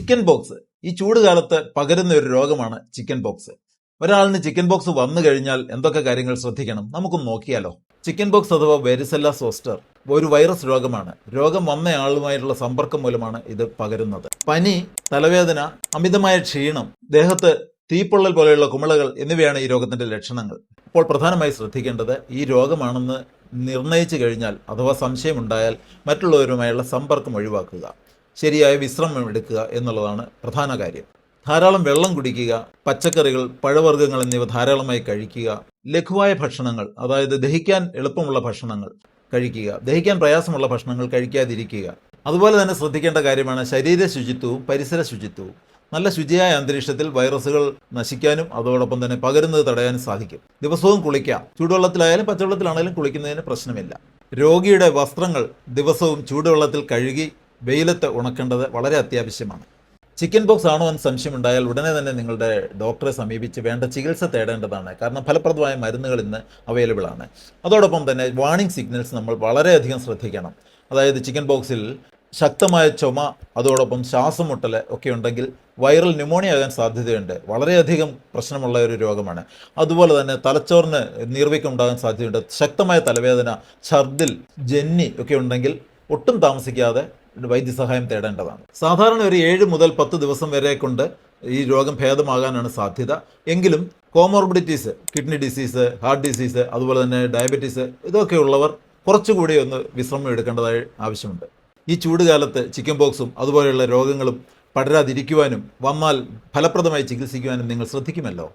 Chicken pox ഈ ചൂടുകാലത്ത് പകരുന്ന ഒരു രോഗമാണ് ചിക്കൻ പോക്സ്. ഒരാളിന് ചിക്കൻ പോക്സ് വന്നു കഴിഞ്ഞാൽ എന്തൊക്കെ കാര്യങ്ങൾ ശ്രദ്ധിക്കണം നമുക്കൊന്ന് നോക്കിയാലോ. ചിക്കൻ പോക്സ് അഥവാ വെരിസെല്ല സോസ്റ്റർ ഒരു വൈറസ് രോഗമാണ്. രോഗം വന്നയാളുമായിട്ടുള്ള സമ്പർക്കം മൂലമാണ് ഇത് പകരുന്നത്. പനി, തലവേദന, അമിതമായ ക്ഷീണം, ദേഹത്ത് തീപ്പൊള്ളൽ പോലെയുള്ള കുമിളകൾ എന്നിവയാണ് ഈ രോഗത്തിന്റെ ലക്ഷണങ്ങൾ. അപ്പോൾ പ്രധാനമായി ശ്രദ്ധിക്കേണ്ടത് ഈ രോഗമാണെന്ന് നിർണയിച്ചു കഴിഞ്ഞാൽ അഥവാ സംശയമുണ്ടായാൽ മറ്റുള്ളവരുമായുള്ള സമ്പർക്കം ഒഴിവാക്കുക, ശരിയായ വിശ്രമം എടുക്കുക എന്നുള്ളതാണ് പ്രധാന കാര്യം. ധാരാളം വെള്ളം കുടിക്കുക, പച്ചക്കറികൾ, പഴവർഗ്ഗങ്ങൾ എന്നിവ ധാരാളമായി കഴിക്കുക, ലഘുവായ ഭക്ഷണങ്ങൾ അതായത് ദഹിക്കാൻ എളുപ്പമുള്ള ഭക്ഷണങ്ങൾ കഴിക്കുക, ദഹിക്കാൻ പ്രയാസമുള്ള ഭക്ഷണങ്ങൾ കഴിക്കാതിരിക്കുക. അതുപോലെ തന്നെ ശ്രദ്ധിക്കേണ്ട കാര്യമാണ് ശരീര ശുചിത്വവും പരിസര ശുചിത്വവും. നല്ല ശുചിയായ അന്തരീക്ഷത്തിൽ വൈറസുകൾ നശിക്കാനും അതോടൊപ്പം തന്നെ പകരുന്നത് തടയാനും സാധിക്കും. ദിവസവും കുളിക്കാം. ചൂടുവെള്ളത്തിലായാലും പച്ചവെള്ളത്തിലാണെങ്കിലും കുളിക്കുന്നതിന് പ്രശ്നമില്ല. രോഗിയുടെ വസ്ത്രങ്ങൾ ദിവസവും ചൂടുവെള്ളത്തിൽ കഴുകി വെയിലത്ത് ഉണക്കേണ്ടത് വളരെ അത്യാവശ്യമാണ്. ചിക്കൻ പോക്സ് ആണോ എന്ന് സംശയമുണ്ടായാൽ ഉടനെ തന്നെ നിങ്ങളുടെ ഡോക്ടറെ സമീപിച്ച് വേണ്ട ചികിത്സ തേടേണ്ടതാണ്. കാരണം ഫലപ്രദമായ മരുന്നുകൾ ഇന്ന് അവൈലബിൾ ആണ്. അതോടൊപ്പം തന്നെ വാർണിംഗ് സിഗ്നൽസ് നമ്മൾ വളരെയധികം ശ്രദ്ധിക്കണം. അതായത് ചിക്കൻ പോക്സിൽ ശക്തമായ ചുമ, അതോടൊപ്പം ശ്വാസം മുട്ടൽ ഒക്കെ ഉണ്ടെങ്കിൽ വൈറൽ ന്യൂമോണിയ ആകാൻ സാധ്യതയുണ്ട്. വളരെയധികം പ്രശ്നമുള്ള ഒരു രോഗമാണ്. അതുപോലെ തന്നെ തലച്ചോറിന് നീർവീക്കം ഉണ്ടാകാൻ സാധ്യതയുണ്ട്. ശക്തമായ തലവേദന, ഛർദിൽ, ജന്നി ഒക്കെ ഉണ്ടെങ്കിൽ ഒട്ടും താമസിക്കാതെ വൈദ്യസഹായം തേടേണ്ടതാണ്. സാധാരണ ഒരു 7 മുതൽ 10 ദിവസം വരെ കൊണ്ട് ഈ രോഗം ഭേദമാകാനാണ് സാധ്യത. എങ്കിലും comorbidities, kidney disease, heart disease, അതുപോലെ തന്നെ ഡയബറ്റീസ് ഇതൊക്കെ ഉള്ളവർ കുറച്ചുകൂടി ഒന്ന് വിശ്രമം എടുക്കേണ്ടതായി ആവശ്യമുണ്ട്. ഈ ചൂടുകാലത്ത് ചിക്കൻ പോക്സും അതുപോലെയുള്ള രോഗങ്ങളും പടരാതിരിക്കുവാനും വന്നാൽ ഫലപ്രദമായി ചികിത്സിക്കുവാനും നിങ്ങൾ ശ്രദ്ധിക്കുമല്ലോ.